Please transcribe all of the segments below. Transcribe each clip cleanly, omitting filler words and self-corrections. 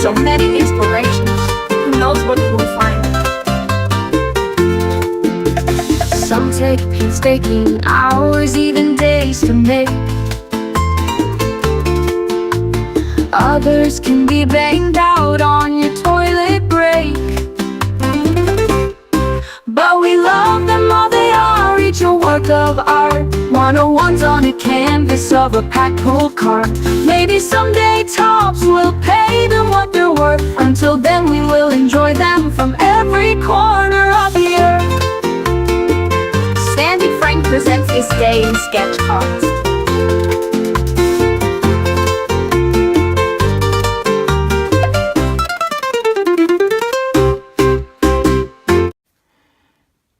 So many inspirations. Who knows what we'll find? Some take painstaking hours, even days to make. Others can be banged out on your toilet break. But we love them all they are, each a work of art. 101's on a canvas of a packed cold card. Maybe someday tops will pay them what they're worth. Until then we will enjoy them from every corner of the earth. Sandyfrank presents this day in sketch cards.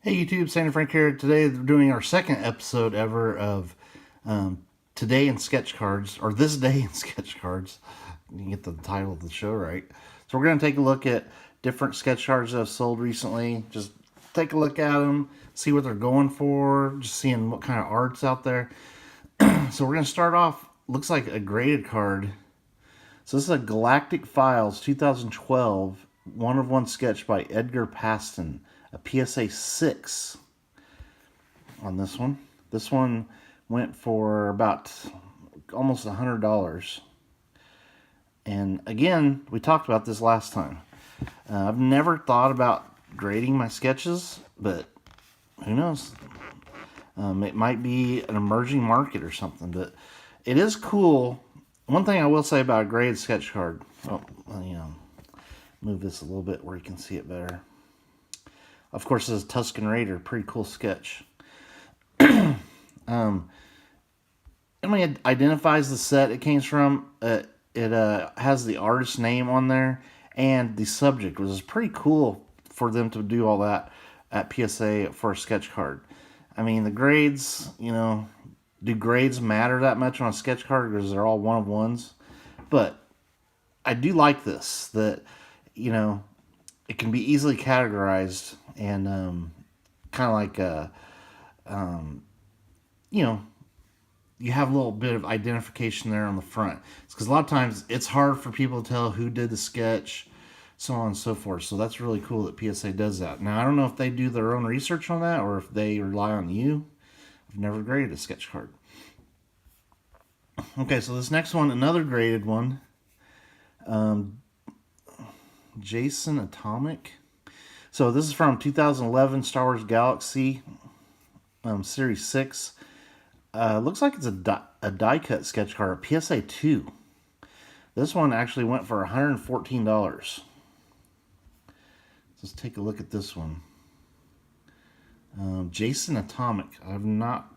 Hey YouTube, Sandyfrank here. Today we're doing our second episode ever of Today in Sketch Cards, or This Day in Sketch Cards. You can get the title of the show right. So we're going to take a look at different sketch cards that have sold recently. Just take a look at them, see what they're going for, just seeing what kind of art's out there. So we're going to start off, looks like a graded card. So this is a Galactic Files 2012 one-of-one sketch by Edgar Paston. A PSA 6 on this one. This one went for about almost $100. And again, we talked about this last time. I've never thought about grading my sketches, but who knows? It might be an emerging market or something, but it is cool. One thing I will say about a graded sketch card, move this a little bit where you can see it better. Of course, this is Tusken Raider, pretty cool sketch. It identifies the set it came from. It has the artist's name on there and the subject, which is pretty cool for them to do all that at PSA for a sketch card. I mean, the grades, do grades matter that much on a sketch card because they're all one-of-ones? But I do like this, that, it can be easily categorized and kind of like you have a little bit of identification there on the front. It's because a lot of times it's hard for people to tell who did the sketch, so on and so forth. So that's really cool that PSA does that. Now, I don't know if they do their own research on that or if they rely on you. I've never graded a sketch card. Okay, so this next one, another graded one. Jason Atomic. So this is from 2011 Star Wars Galaxy Series 6. Looks like it's a die cut sketch card, a PSA 2. This one actually went for $114. Let's take a look at this one. Jason Atomic. I've not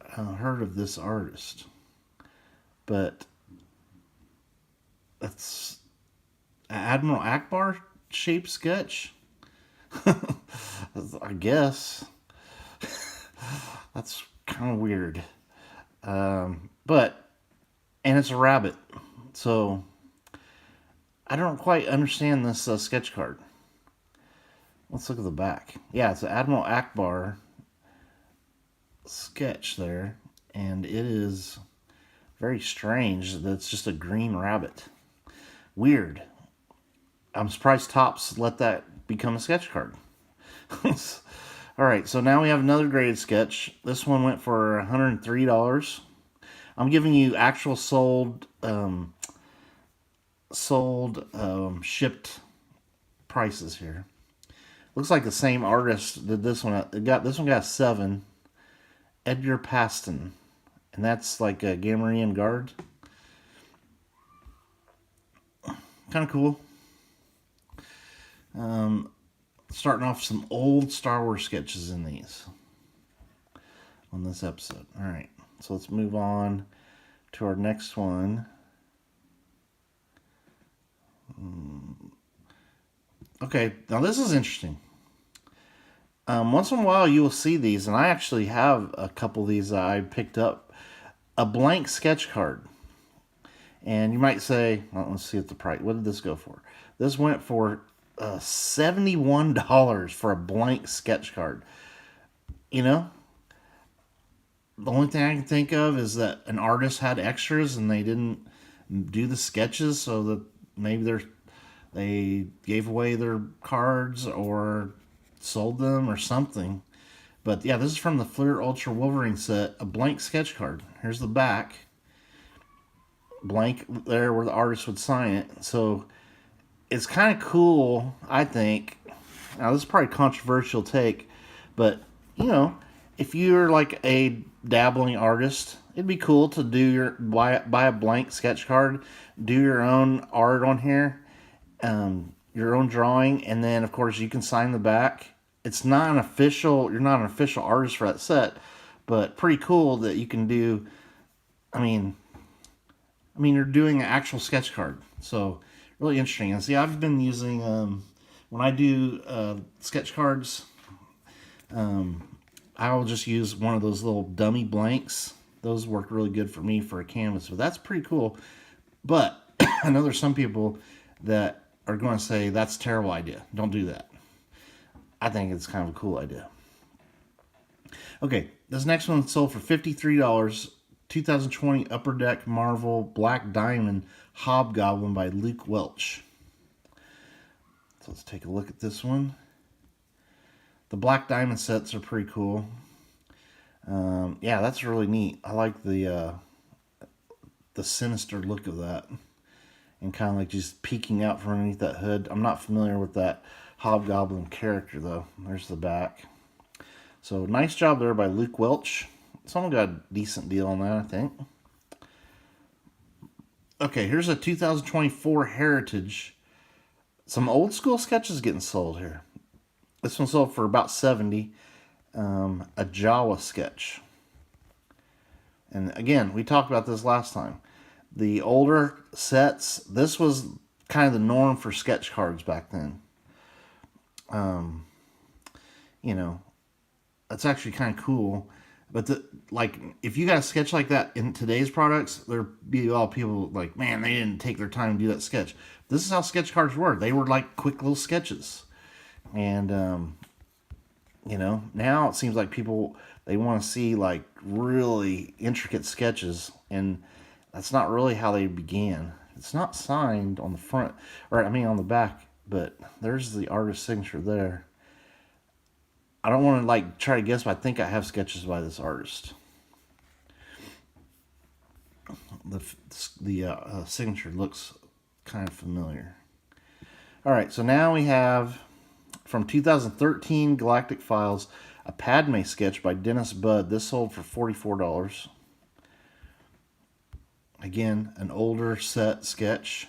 heard of this artist, but that's Admiral Akbar shaped sketch. I guess that's kind of weird, and it's a rabbit, so I don't quite understand this sketch card. Let's look at the back. Yeah, it's an Admiral Akbar sketch there, and it is very strange that it's just a green rabbit. Weird. I'm surprised Topps let that become a sketch card. Alright, so now we have another graded sketch. This one went for $103. I'm giving you actual shipped prices here. Looks like the same artist did this one. This one got a 7. Edgar Paston. And that's like a Gamorrean guard. Kind of cool. Starting off some old Star Wars sketches in these on this episode. Alright, so let's move on to our next one. Okay, now this is interesting. Once in a while you will see these, and I actually have a couple of these that I picked up. A blank sketch card. And you might say, well, let's see at the price. What did this go for? This went for $71 for a blank sketch card. The only thing I can think of is that an artist had extras and they didn't do the sketches, so that maybe they gave away their cards or sold them or something. But yeah, this is from the Fleer Ultra Wolverine set, a blank sketch card. Here's the back. Blank there where the artist would sign it. So it's kind of cool, I think. Now, this is probably a controversial take, but, you know, if you're like a dabbling artist, it'd be cool to buy a blank sketch card, do your own art on here, your own drawing, and then, of course, you can sign the back. It's not an official, you're not an official artist for that set, but pretty cool that you can do, I mean, you're doing an actual sketch card. So, really interesting. And see, I've been using, when I do sketch cards, I will just use one of those little dummy blanks. Those work really good for me for a canvas. But that's pretty cool. But I know there's some people that are going to say, that's a terrible idea. Don't do that. I think it's kind of a cool idea. Okay, this next one sold for $53. 2020 Upper Deck Marvel Black Diamond Hobgoblin by Luke Welch. So let's take a look at this one. The Black Diamond sets are pretty cool. Yeah, that's really neat. I like the sinister look of that. And kind of like just peeking out from underneath that hood. I'm not familiar with that Hobgoblin character though. There's the back. So nice job there by Luke Welch. Someone got a decent deal on that, I think. Okay, here's a 2024 Heritage. Some old school sketches getting sold here. This one sold for about $70. A Jawa sketch. And again, we talked about this last time. The older sets, this was kind of the norm for sketch cards back then. You know, that's actually kind of cool. But if you got a sketch like that in today's products, there'd be all people like, man, they didn't take their time to do that sketch. This is how sketch cards were. They were like quick little sketches. And, you know, now it seems like people, they want to see like really intricate sketches. And that's not really how they began. It's not signed on the front, or I mean on the back, but there's the artist's signature there. I don't want to like try to guess, but I think I have sketches by this artist. The signature looks kind of familiar. All right, so now we have from 2013 Galactic Files, a Padme sketch by Dennis Budd. This sold for $44. Again, an older set sketch.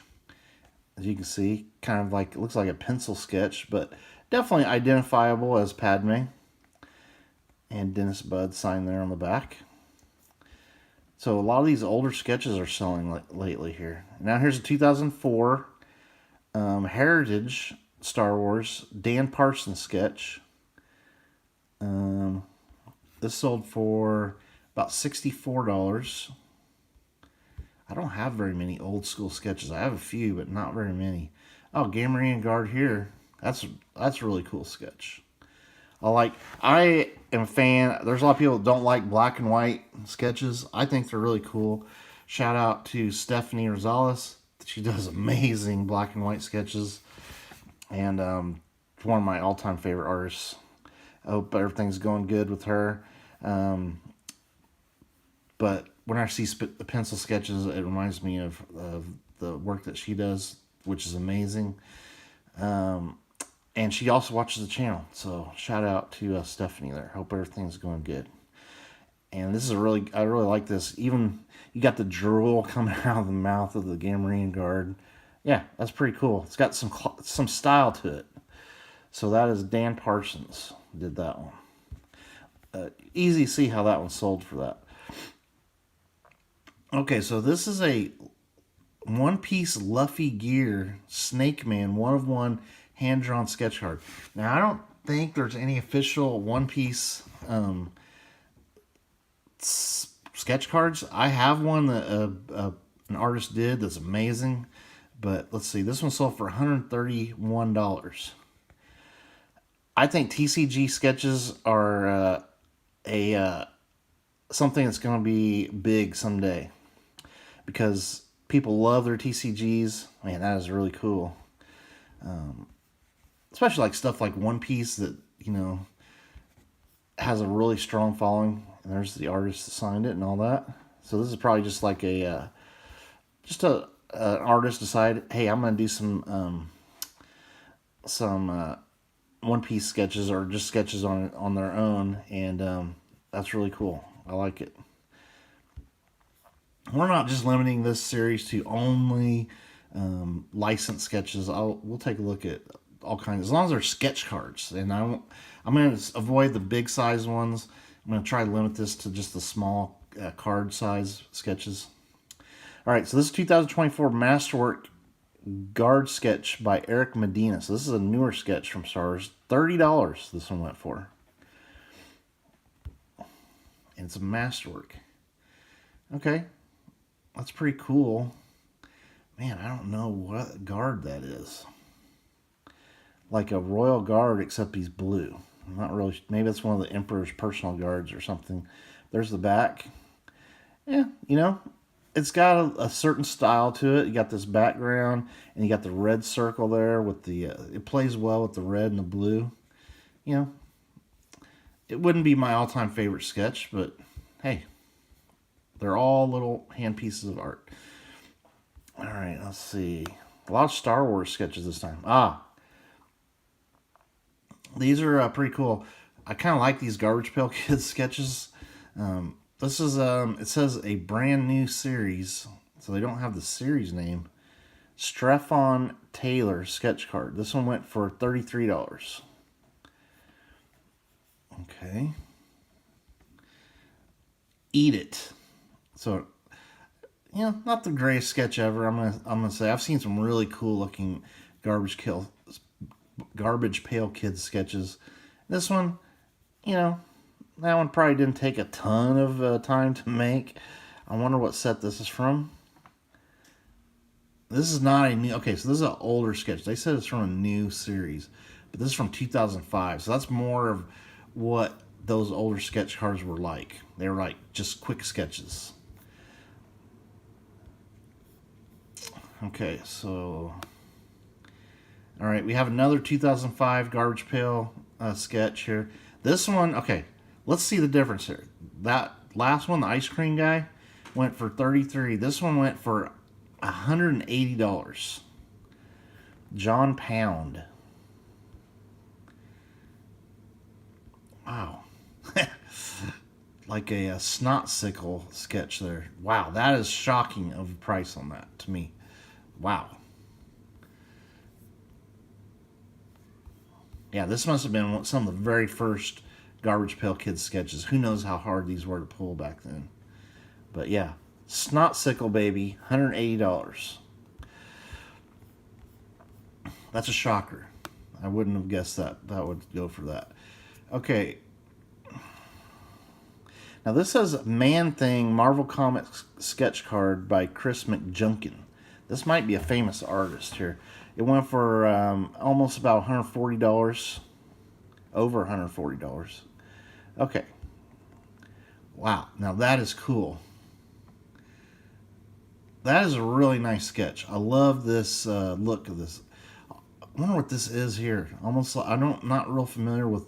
As you can see, kind of like, it looks like a pencil sketch, but definitely identifiable as Padme. And Dennis Budd signed there on the back. So a lot of these older sketches are selling lately here. Now here's a 2004 Heritage Star Wars Dan Parsons sketch. This sold for about $64. I don't have very many old school sketches. I have a few, but not very many. Oh, Gamorrean Guard here. That's a really cool sketch. I am a fan. There's a lot of people that don't like black and white sketches. I think they're really cool. Shout out to Stephanie Rosales. She does amazing black and white sketches. And one of my all-time favorite artists. I hope everything's going good with her. But when I see the pencil sketches, it reminds me of the work that she does, which is amazing. And she also watches the channel. So shout out to Stephanie there. Hope everything's going good. And this is I really like this. Even you got the drool coming out of the mouth of the Gamorrean Guard. Yeah, that's pretty cool. It's got some style to it. So that is Dan Parsons did that one. Easy to see how that one sold for that. Okay, so this is a one-piece Luffy Gear Snake Man 1-of-1 hand-drawn sketch card. Now, I don't think there's any official one-piece sketch cards. I have one that an artist did that's amazing. But let's see, this one sold for $131. I think TCG sketches are something that's going to be big someday. Because People love their TCGs. Man, that is really cool. Especially like stuff like One Piece that, has a really strong following. And there's the artist that signed it and all that. So this is probably just like an artist decide, hey, I'm gonna do some One Piece sketches or just sketches on their own, and that's really cool. I like it. We're not just limiting this series to only licensed sketches. We'll take a look at all kinds, as long as they're sketch cards. And I'm going to avoid the big size ones. I'm going to try to limit this to just the small card size sketches. All right, so this is 2024 Masterwork Guard Sketch by Eric Medina. So this is a newer sketch from Stars. $30 this one went for. And it's a Masterwork. Okay, that's pretty cool. Man, I don't know what guard that is. Like a royal guard, except he's blue. I'm not really. Maybe that's one of the Emperor's personal guards or something. There's the back. Yeah, it's got a certain style to it. You got this background, and you got the red circle there with the. It plays well with the red and the blue. It wouldn't be my all-time favorite sketch, but hey, they're all little hand pieces of art. All right, let's see. A lot of Star Wars sketches this time. These are pretty cool. I kind of like these Garbage Pail Kids sketches. This is, it says a brand new series, so they don't have the series name. Strephon Taylor sketch card. This one went for $33. Okay. Eat It. So, not the greatest sketch ever. I'm gonna say I've seen some really cool looking Garbage Pail Kids sketches. This one, that one probably didn't take a ton of time to make. I wonder what set this is from. This is not a new. Okay, so this is an older sketch. They said it's from a new series, but this is from 2005. So that's more of what those older sketch cards were like. They were like just quick sketches. Okay, so all right, we have another 2005 Garbage Pail sketch here. This one, okay, let's see the difference here. That last one, the ice cream guy, went for $33. This one went for $180. John Pound. Wow. Like a snot sickle sketch there. Wow, that is shocking of a price on that to me. Wow. Yeah, this must have been some of the very first Garbage Pail Kids sketches. Who knows how hard these were to pull back then. But yeah, Snot Sickle Baby, $180. That's a shocker. I wouldn't have guessed that would go for that. Okay. Now this says Man Thing Marvel Comics sketch card by Chris McJunkin. This might be a famous artist here. It went for almost about $140. Over $140. Okay. Wow. Now that is cool. That is a really nice sketch. I love this look of this. I wonder what this is here. Almost like, not real familiar with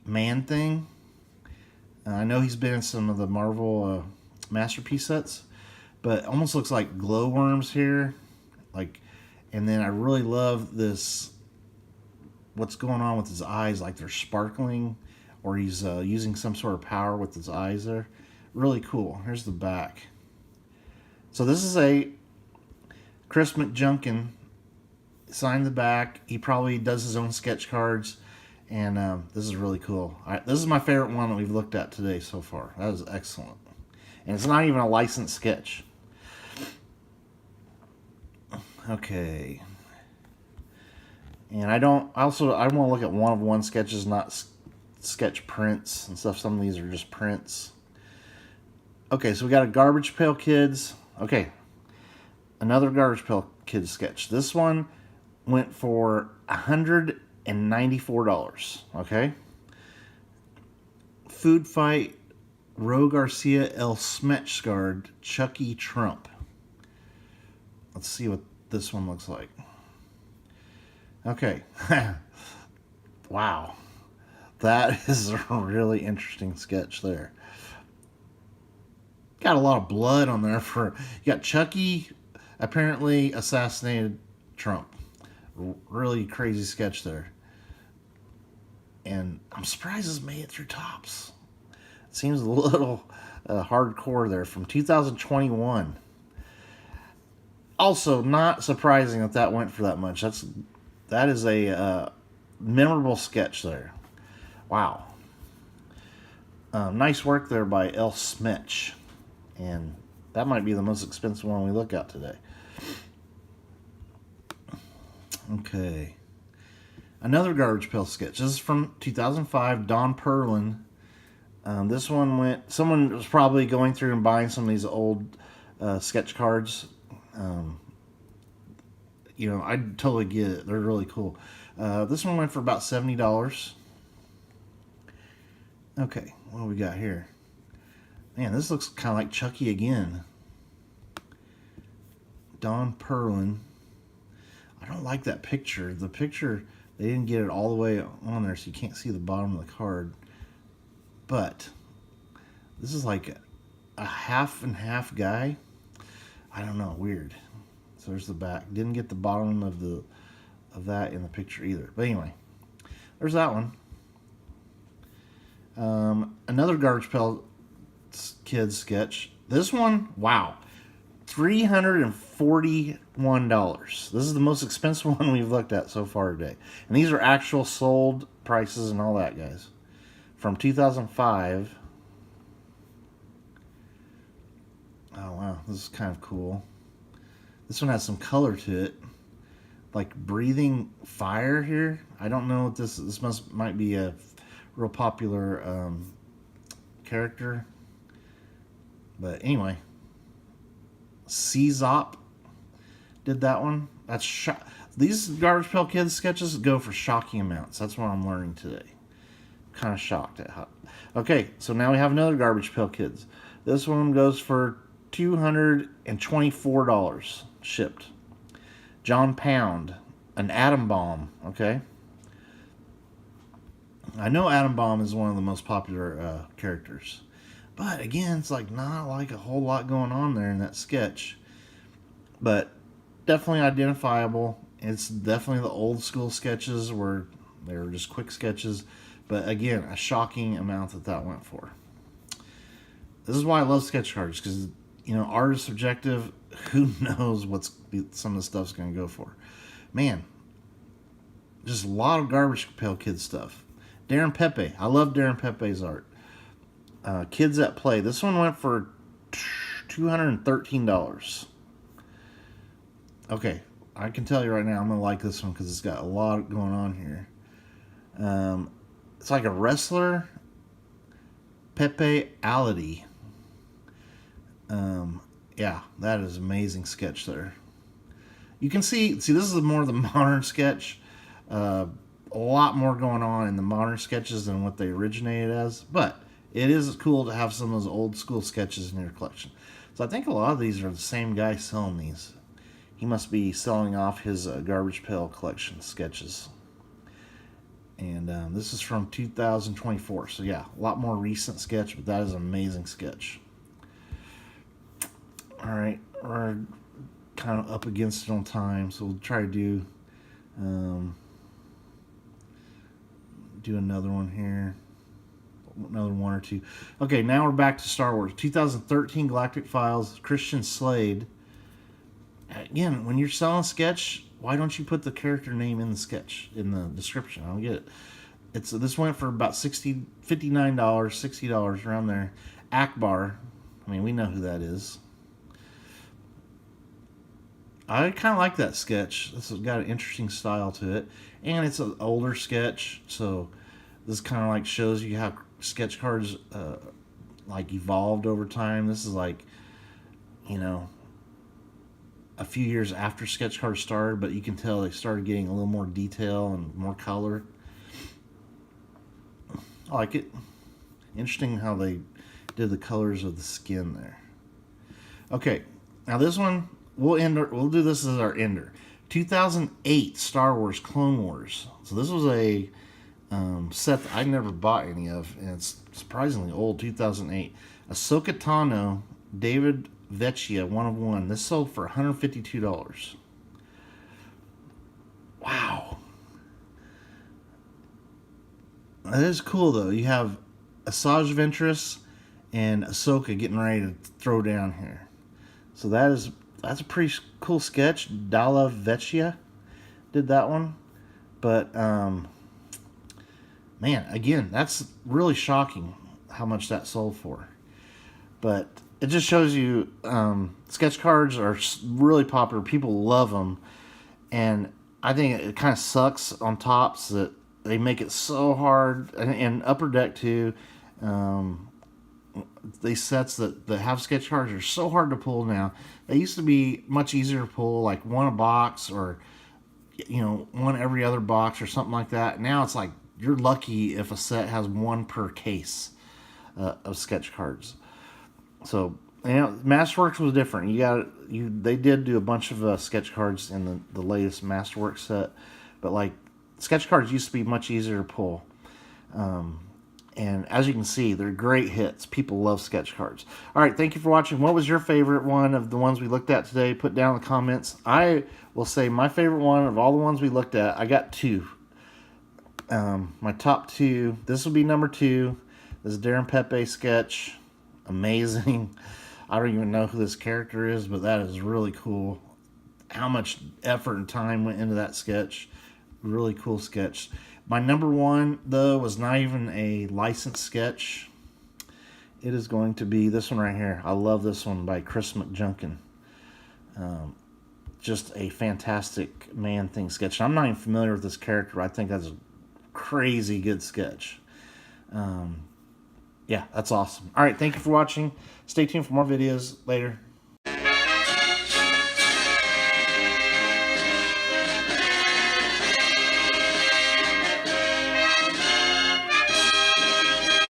Man Thing. I know he's been in some of the Marvel Masterpiece sets, but almost looks like glowworms here. And then I really love this, what's going on with his eyes, like they're sparkling, or he's using some sort of power with his eyes there. Really cool. Here's the back. So this is a Chris McJunkin, signed the back. He probably does his own sketch cards, and this is really cool. This is my favorite one that we've looked at today so far. That is excellent. And it's not even a licensed sketch. Okay. And I want to look at one-of-one sketches, not sketch prints and stuff. Some of these are just prints. Okay, so we got a Garbage Pail Kids. Okay. Another Garbage Pail Kids sketch. This one went for $194. Okay. Food Fight Ro Garcia El Smetchgard Chucky Trump. Let's see what this one looks like. Okay. Wow. That is a really interesting sketch there. Got a lot of blood on there for... You got Chucky apparently assassinated Trump. Really crazy sketch there. And I'm surprised this made it through tops. It seems a little hardcore there from 2021. Also, not surprising that went for that much. That is a memorable sketch there. Wow. Nice work there by El Smetch. And that might be the most expensive one we look at today. Okay. Another Garbage Pail sketch. This is from 2005, Don Perlin. This one someone was probably going through and buying some of these old sketch cards. I totally get it. They're really cool. This one went for about $70. Okay, what do we got here? Man, this looks kind of like Chucky again. Don Perlin. I don't like that picture. The picture, they didn't get it all the way on there, so you can't see the bottom of the card. But this is like a half and half guy. I don't know, weird. So there's the back. Didn't get the bottom of that in the picture either. But anyway, there's that one. Another Garbage Pail Kids sketch. This one, wow, $341. This is the most expensive one we've looked at so far today. And these are actual sold prices and all that, guys. From 2005. Oh, wow, this is kind of cool. This one has some color to it. Like breathing fire here. I don't know what this might be a real popular character. But anyway, C-Zop did that one. These Garbage Pail Kids sketches go for shocking amounts. That's what I'm learning today. Kind of shocked at how. Okay, so now we have another Garbage Pail Kids. This one goes for $224 shipped. John Pound, an atom bomb. Okay, I know Atom Bomb is one of the most popular characters. But again, it's like not like a whole lot going on there in that sketch. But definitely identifiable. It's definitely the old school sketches where they were just quick sketches. But again, a shocking amount that went for. This is why I love sketch cards, because art is subjective. Who knows what some of the stuff's going to go for. Man, just a lot of Garbage Pail Kids stuff. Darren Pepe. I love Darren Pepe's art. Kids at Play. This one went for $213. Okay, I can tell you right now I'm going to like this one because it's got a lot going on here. It's like a wrestler. Pepe Ality. Yeah, that is an amazing sketch there. You can see this is more of the modern sketch. A lot more going on in the modern sketches than what they originated as. But it is cool to have some of those old school sketches in your collection. So I think a lot of these are the same guy selling these. He must be selling off his Garbage Pail collection sketches. And this is from 2024. So yeah, a lot more recent sketch, but that is an amazing sketch. Alright, we're kind of up against it on time, so we'll try to do another one here. Another one or two. Okay, now we're back to Star Wars. 2013 Galactic Files, Christian Slade. Again, when you're selling sketch, why don't you put the character name in the sketch, in the description? I don't get it. This went for about $59, $60, around there. Akbar. I mean, we know who that is. I kind of like that sketch. This has got an interesting style to it. And it's an older sketch, so this kind of like shows you how sketch cards like evolved over time. This is like, a few years after sketch cards started, but you can tell they started getting a little more detail and more color. I like it. Interesting how they did the colors of the skin there. Okay, now this one we'll do this as our ender. 2008 Star Wars Clone Wars. So this was a set that I never bought any of, and it's surprisingly old. 2008. Ahsoka Tano, David Vecchia, 1 of 1. This sold for $152. Wow. That is cool though. You have Asajj Ventress and Ahsoka getting ready to throw down here. So that's a pretty cool sketch. Dalla Vecchia did that one. But man, again, that's really shocking how much that sold for. But it just shows you sketch cards are really popular. People love them. And I think it kind of sucks on Topps that they make it so hard. And Upper Deck too. These sets that have sketch cards are so hard to pull now. They used to be much easier to pull, like one a box or, you know, one every other box or something like that. Now it's like you're lucky if a set has one per case of sketch cards. So, you know, Masterworks was different. They did do a bunch of sketch cards in the latest Masterworks set, but like sketch cards used to be much easier to pull. And as you can see, they're great hits. People love sketch cards. All right, thank you for watching. What was your favorite one of the ones we looked at today? Put down in the comments. I will say my favorite one of all the ones we looked at, I got 2. My top 2, this will be number 2. This is Darren Pepe sketch. Amazing. I don't even know who this character is, but that is really cool. How much effort and time went into that sketch. Really cool sketch. My number 1, though, was not even a licensed sketch. It is going to be this one right here. I love this one by Chris McJunkin. Just a fantastic Man-Thing sketch. I'm not even familiar with this character. I think that's a crazy good sketch. Yeah, that's awesome. All right, thank you for watching. Stay tuned for more videos later.